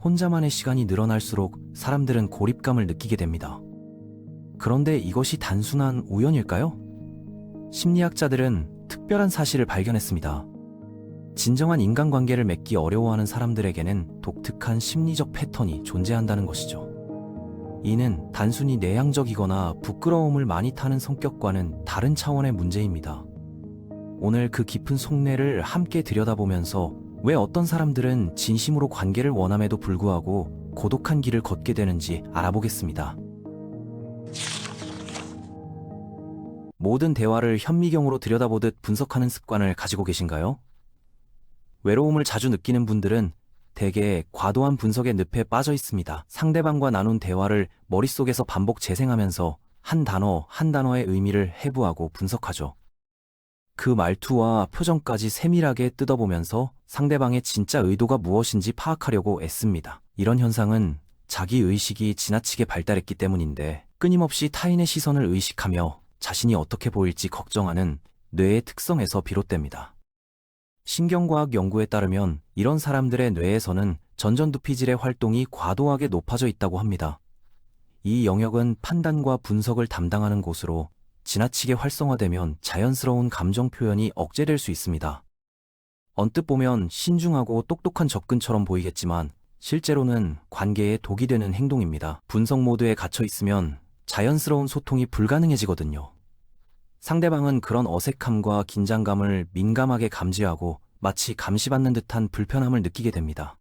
혼자만의 시간이 늘어날수록 사람들은 고립감을 느끼게 됩니다. 그런데 이것이 단순한 우연일까요? 심리학자들은 특별한 사실을 발견했습니다. 진정한 인간관계를 맺기 어려워하는 사람들에게는 독특한 심리적 패턴이 존재한다는 것이죠. 이는 단순히 내향적이거나 부끄러움을 많이 타는 성격과는 다른 차원의 문제입니다. 오늘 그 깊은 속내를 함께 들여다보면서 왜 어떤 사람들은 진심으로 관계를 원함에도 불구하고 고독한 길을 걷게 되는지 알아보겠습니다. 모든 대화를 현미경으로 들여다보듯 분석하는 습관을 가지고 계신가요? 외로움을 자주 느끼는 분들은 대개 과도한 분석의 늪에 빠져 있습니다. 상대방과 나눈 대화를 머릿속에서 반복 재생하면서 한 단어 한 단어의 의미를 해부하고 분석하죠. 그 말투와 표정까지 세밀하게 뜯어보면서 상대방의 진짜 의도가 무엇인지 파악하려고 애씁니다. 이런 현상은 자기의식이 지나치게 발달했기 때문인데, 끊임없이 타인의 시선을 의식하며 자신이 어떻게 보일지 걱정하는 뇌의 특성에서 비롯됩니다. 신경과학 연구에 따르면 이런 사람들의 뇌에서는 전전두피질의 활동이 과도하게 높아져 있다고 합니다. 이 영역은 판단과 분석을 담당하는 곳으로 지나치게 활성화되면 자연스러운 감정 표현이 억제될 수 있습니다. 언뜻 보면 신중하고 똑똑한 접근처럼 보이겠지만 실제로는 관계에 독이 되는 행동입니다. 분석 모드에 갇혀 있으면 자연스러운 소통이 불가능해지거든요. 상대방은 그런 어색함과 긴장감을 민감하게 감지하고 마치 감시받는 듯한 불편함을 느끼게 됩니다.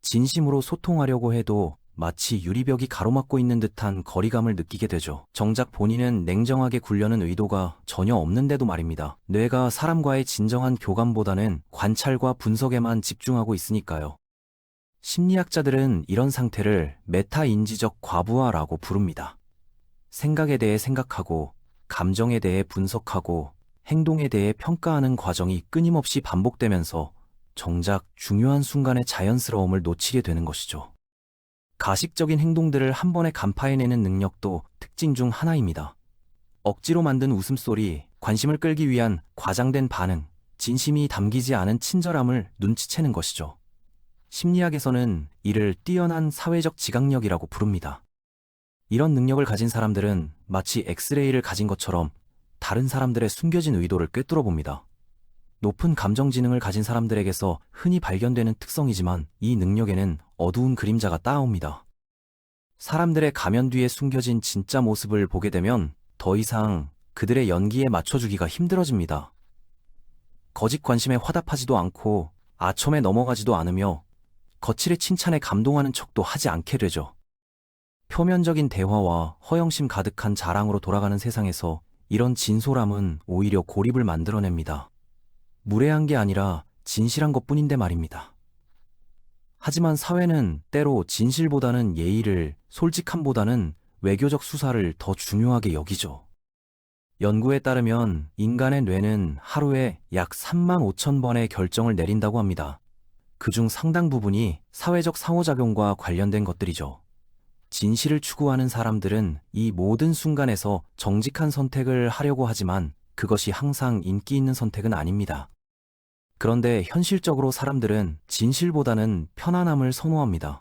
진심으로 소통하려고 해도 마치 유리벽이 가로막고 있는 듯한 거리감을 느끼게 되죠. 정작 본인은 냉정하게 굴려는 의도가 전혀 없는데도 말입니다. 뇌가 사람과의 진정한 교감보다는 관찰과 분석에만 집중하고 있으니까요. 심리학자들은 이런 상태를 메타인지적 과부하라고 부릅니다. 생각에 대해 생각하고, 감정에 대해 분석하고, 행동에 대해 평가하는 과정이 끊임없이 반복되면서 정작 중요한 순간의 자연스러움을 놓치게 되는 것이죠. 가식적인 행동들을 한 번에 간파해내는 능력도 특징 중 하나입니다. 억지로 만든 웃음소리, 관심을 끌기 위한 과장된 반응, 진심이 담기지 않은 친절함을 눈치채는 것이죠. 심리학에서는 이를 뛰어난 사회적 지각력이라고 부릅니다. 이런 능력을 가진 사람들은 마치 엑스레이를 가진 것처럼 다른 사람들의 숨겨진 의도를 꿰뚫어 봅니다. 높은 감정 지능을 가진 사람들에게서 흔히 발견되는 특성이지만 이 능력에는 어두운 그림자가 따라옵니다. 사람들의 가면 뒤에 숨겨진 진짜 모습을 보게 되면 더 이상 그들의 연기에 맞춰주기가 힘들어집니다. 거짓 관심에 화답하지도 않고 아첨에 넘어가지도 않으며 거칠의 칭찬에 감동하는 척도 하지 않게 되죠. 표면적인 대화와 허영심 가득한 자랑으로 돌아가는 세상에서 이런 진솔함은 오히려 고립을 만들어냅니다. 무례한 게 아니라 진실한 것뿐인데 말입니다. 하지만 사회는 때로 진실보다는 예의를, 솔직함보다는 외교적 수사를 더 중요하게 여기죠. 연구에 따르면 인간의 뇌는 하루에 약 35,000번의 결정을 내린다고 합니다. 그중 상당 부분이 사회적 상호작용과 관련된 것들이죠. 진실을 추구하는 사람들은 이 모든 순간에서 정직한 선택을 하려고 하지만 그것이 항상 인기 있는 선택은 아닙니다. 그런데 현실적으로 사람들은 진실보다는 편안함을 선호합니다.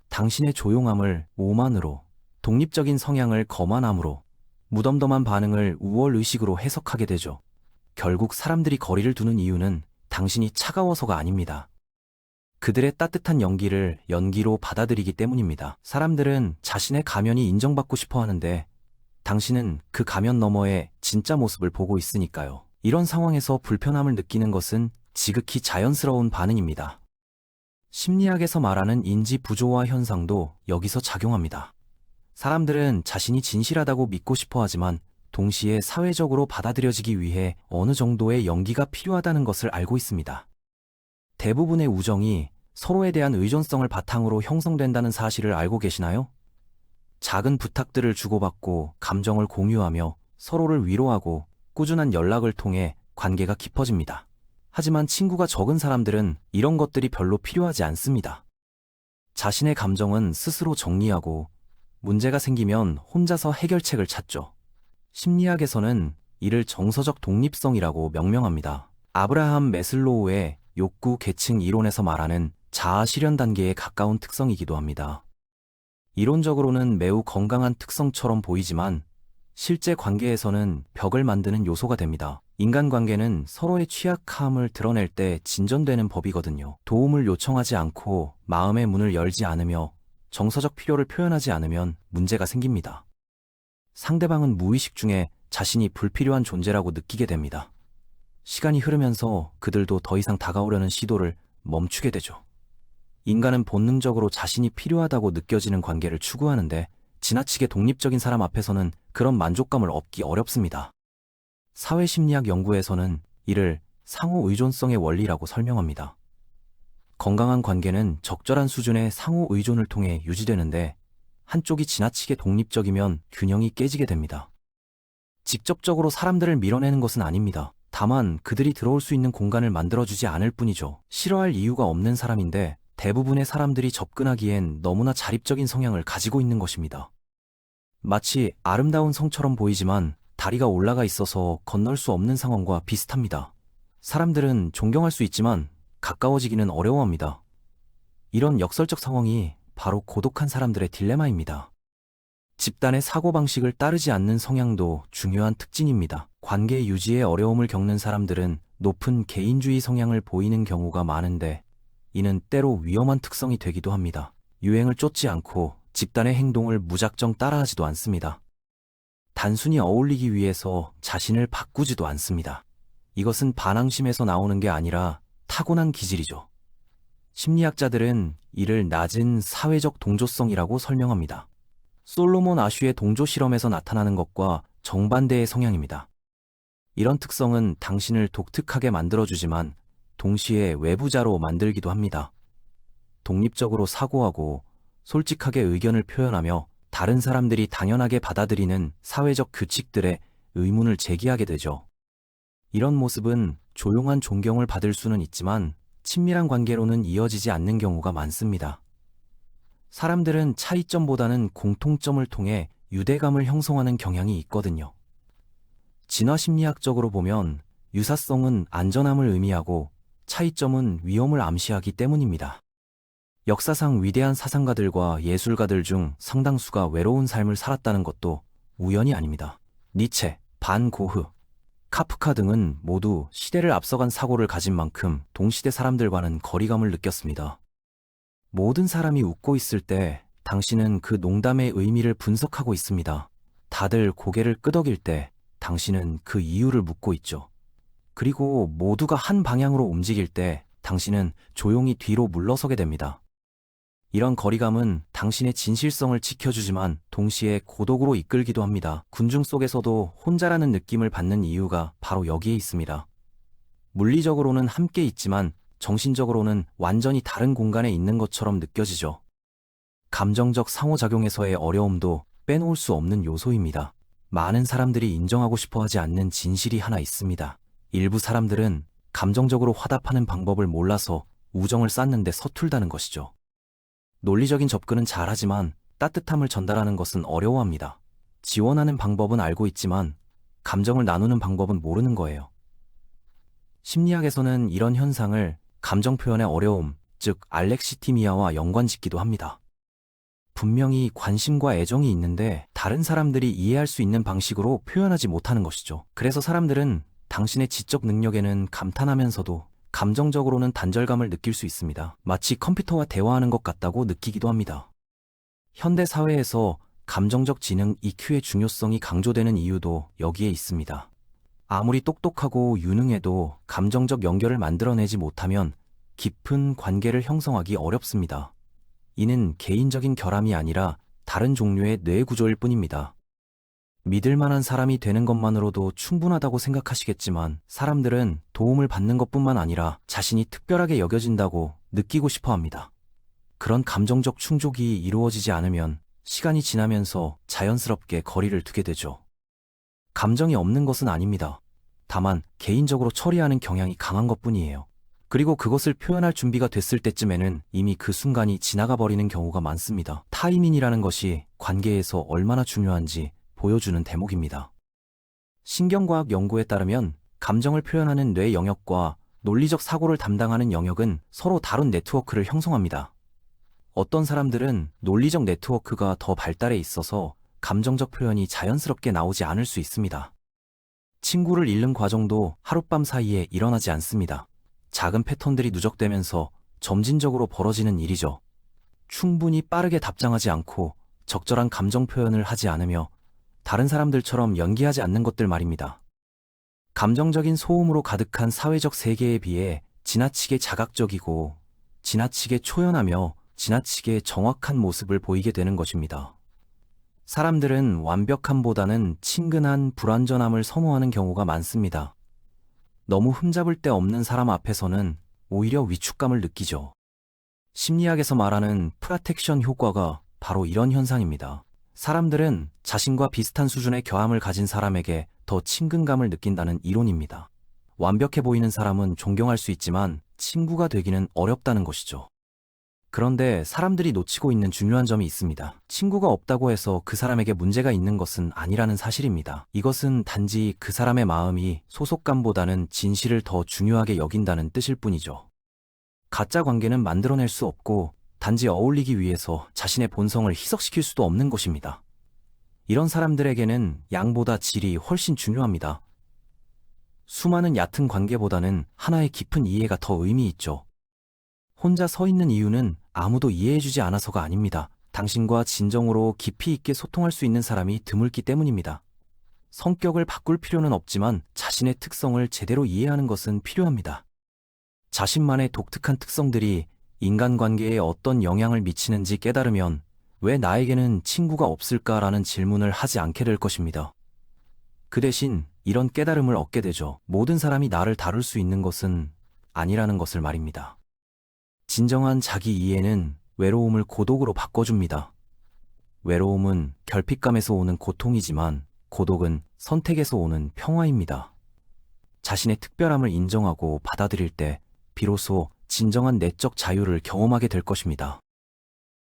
당신의 조용함을 오만으로, 독립적인 성향을 거만함으로, 무덤덤한 반응을 우월의식으로 해석하게 되죠. 결국 사람들이 거리를 두는 이유는 당신이 차가워서가 아닙니다. 그들의 따뜻한 연기를 연기로 받아들이기 때문입니다. 사람들은 자신의 가면이 인정받고 싶어 하는데 당신은 그 가면 너머의 진짜 모습을 보고 있으니까요. 이런 상황에서 불편함을 느끼는 것은 지극히 자연스러운 반응입니다. 심리학에서 말하는 인지 부조화 현상도 여기서 작용합니다. 사람들은 자신이 진실하다고 믿고 싶어 하지만 동시에 사회적으로 받아들여지기 위해 어느 정도의 연기가 필요하다는 것을 알고 있습니다. 대부분의 우정이 서로에 대한 의존성을 바탕으로 형성된다는 사실을 알고 계시나요? 작은 부탁들을 주고받고 감정을 공유하며 서로를 위로하고 꾸준한 연락을 통해 관계가 깊어집니다. 하지만 친구가 적은 사람들은 이런 것들이 별로 필요하지 않습니다. 자신의 감정은 스스로 정리하고 문제가 생기면 혼자서 해결책을 찾죠. 심리학에서는 이를 정서적 독립성이라고 명명합니다. 아브라함 매슬로우의 욕구 계층 이론에서 말하는 자아 실현 단계에 가까운 특성이기도 합니다. 이론적으로는 매우 건강한 특성처럼 보이지만 실제 관계에서는 벽을 만드는 요소가 됩니다. 인간관계는 서로의 취약함을 드러낼 때 진전되는 법이거든요. 도움을 요청하지 않고 마음의 문을 열지 않으며 정서적 필요를 표현하지 않으면 문제가 생깁니다. 상대방은 무의식 중에 자신이 불필요한 존재라고 느끼게 됩니다. 시간이 흐르면서 그들도 더 이상 다가오려는 시도를 멈추게 되죠. 인간은 본능적으로 자신이 필요하다고 느껴지는 관계를 추구하는데 지나치게 독립적인 사람 앞에서는 그런 만족감을 얻기 어렵습니다. 사회심리학 연구에서는 이를 상호 의존성의 원리라고 설명합니다. 건강한 관계는 적절한 수준의 상호 의존을 통해 유지되는데 한쪽이 지나치게 독립적이면 균형이 깨지게 됩니다. 직접적으로 사람들을 밀어내는 것은 아닙니다. 다만 그들이 들어올 수 있는 공간을 만들어주지 않을 뿐이죠. 싫어할 이유가 없는 사람인데 대부분의 사람들이 접근하기엔 너무나 자립적인 성향을 가지고 있는 것입니다. 마치 아름다운 성처럼 보이지만 다리가 올라가 있어서 건널 수 없는 상황과 비슷합니다. 사람들은 존경할 수 있지만 가까워지기는 어려워합니다. 이런 역설적 상황이 바로 고독한 사람들의 딜레마입니다. 집단의 사고방식을 따르지 않는 성향도 중요한 특징입니다. 관계 유지에 어려움을 겪는 사람들은 높은 개인주의 성향을 보이는 경우가 많은데 이는 때로 위험한 특성이 되기도 합니다. 유행을 쫓지 않고 집단의 행동을 무작정 따라하지도 않습니다. 단순히 어울리기 위해서 자신을 바꾸지도 않습니다. 이것은 반항심에서 나오는 게 아니라 타고난 기질이죠. 심리학자들은 이를 낮은 사회적 동조성이라고 설명합니다. 솔로몬 아슈의 동조 실험에서 나타나는 것과 정반대의 성향입니다. 이런 특성은 당신을 독특하게 만들어주지만 동시에 외부자로 만들기도 합니다. 독립적으로 사고하고 솔직하게 의견을 표현하며 다른 사람들이 당연하게 받아들이는 사회적 규칙들에 의문을 제기하게 되죠. 이런 모습은 조용한 존경을 받을 수는 있지만 친밀한 관계로는 이어지지 않는 경우가 많습니다. 사람들은 차이점보다는 공통점을 통해 유대감을 형성하는 경향이 있거든요. 진화심리학적으로 보면 유사성은 안전함을 의미하고 차이점은 위험을 암시하기 때문입니다. 역사상 위대한 사상가들과 예술가들 중 상당수가 외로운 삶을 살았다는 것도 우연이 아닙니다. 니체, 반 고흐, 카프카 등은 모두 시대를 앞서간 사고를 가진 만큼 동시대 사람들과는 거리감을 느꼈습니다. 모든 사람이 웃고 있을 때 당신은 그 농담의 의미를 분석하고 있습니다. 다들 고개를 끄덕일 때 당신은 그 이유를 묻고 있죠. 그리고 모두가 한 방향으로 움직일 때 당신은 조용히 뒤로 물러서게 됩니다. 이런 거리감은 당신의 진실성을 지켜주지만 동시에 고독으로 이끌기도 합니다. 군중 속에서도 혼자라는 느낌을 받는 이유가 바로 여기에 있습니다. 물리적으로는 함께 있지만 정신적으로는 완전히 다른 공간에 있는 것처럼 느껴지죠. 감정적 상호작용에서의 어려움도 빼놓을 수 없는 요소입니다. 많은 사람들이 인정하고 싶어 하지 않는 진실이 하나 있습니다. 일부 사람들은 감정적으로 화답하는 방법을 몰라서 우정을 쌓는데 서툴다는 것이죠. 논리적인 접근은 잘하지만 따뜻함을 전달하는 것은 어려워합니다. 지원하는 방법은 알고 있지만 감정을 나누는 방법은 모르는 거예요. 심리학에서는 이런 현상을 감정 표현의 어려움, 즉 알렉시티미아와 연관짓기도 합니다. 분명히 관심과 애정이 있는데 다른 사람들이 이해할 수 있는 방식으로 표현하지 못하는 것이죠. 그래서 사람들은 당신의 지적 능력에는 감탄하면서도 감정적으로는 단절감을 느낄 수 있습니다. 마치 컴퓨터와 대화하는 것 같다고 느끼기도 합니다. 현대 사회에서 감정적 지능 EQ의 중요성이 강조되는 이유도 여기에 있습니다. 아무리 똑똑하고 유능해도 감정적 연결을 만들어내지 못하면 깊은 관계를 형성하기 어렵습니다. 이는 개인적인 결함이 아니라 다른 종류의 뇌 구조일 뿐입니다. 믿을 만한 사람이 되는 것만으로도 충분하다고 생각하시겠지만 사람들은 도움을 받는 것뿐만 아니라 자신이 특별하게 여겨진다고 느끼고 싶어 합니다. 그런 감정적 충족이 이루어지지 않으면 시간이 지나면서 자연스럽게 거리를 두게 되죠. 감정이 없는 것은 아닙니다. 다만 개인적으로 처리하는 경향이 강한 것뿐이에요. 그리고 그것을 표현할 준비가 됐을 때쯤에는 이미 그 순간이 지나가 버리는 경우가 많습니다. 타이밍이라는 것이 관계에서 얼마나 중요한지 보여주는 대목입니다. 신경과학 연구에 따르면 감정을 표현하는 뇌 영역과 논리적 사고를 담당하는 영역은 서로 다른 네트워크를 형성합니다. 어떤 사람들은 논리적 네트워크가 더 발달해 있어서 감정적 표현이 자연스럽게 나오지 않을 수 있습니다. 친구를 잃는 과정도 하룻밤 사이에 일어나지 않습니다. 작은 패턴들이 누적되면서 점진적으로 벌어지는 일이죠. 충분히 빠르게 답장하지 않고 적절한 감정 표현을 하지 않으며 다른 사람들처럼 연기하지 않는 것들 말입니다. 감정적인 소음으로 가득한 사회적 세계에 비해 지나치게 자각적이고 지나치게 초연하며 지나치게 정확한 모습을 보이게 되는 것입니다. 사람들은 완벽함보다는 친근한 불완전함을 선호하는 경우가 많습니다. 너무 흠잡을 데 없는 사람 앞에서는 오히려 위축감을 느끼죠. 심리학에서 말하는 프라텍션 효과가 바로 이런 현상입니다. 사람들은 자신과 비슷한 수준의 교함을 가진 사람에게 더 친근감을 느낀다는 이론입니다. 완벽해 보이는 사람은 존경할 수 있지만 친구가 되기는 어렵다는 것이죠. 그런데 사람들이 놓치고 있는 중요한 점이 있습니다. 친구가 없다고 해서 그 사람에게 문제가 있는 것은 아니라는 사실입니다. 이것은 단지 그 사람의 마음이 소속감보다는 진실을 더 중요하게 여긴다는 뜻일 뿐이죠. 가짜 관계는 만들어낼 수 없고 단지 어울리기 위해서 자신의 본성을 희석시킬 수도 없는 것입니다. 이런 사람들에게는 양보다 질이 훨씬 중요합니다. 수많은 얕은 관계보다는 하나의 깊은 이해가 더 의미 있죠. 혼자 서 있는 이유는 아무도 이해해주지 않아서가 아닙니다. 당신과 진정으로 깊이 있게 소통할 수 있는 사람이 드물기 때문입니다. 성격을 바꿀 필요는 없지만 자신의 특성을 제대로 이해하는 것은 필요합니다. 자신만의 독특한 특성들이 인간관계에 어떤 영향을 미치는지 깨달으면 왜 나에게는 친구가 없을까라는 질문을 하지 않게 될 것입니다. 그 대신 이런 깨달음을 얻게 되죠. 모든 사람이 나를 다룰 수 있는 것은 아니라는 것을 말입니다. 진정한 자기 이해는 외로움을 고독으로 바꿔줍니다. 외로움은 결핍감에서 오는 고통이지만 고독은 선택에서 오는 평화입니다. 자신의 특별함을 인정하고 받아들일 때 비로소 진정한 내적 자유를 경험하게 될 것입니다.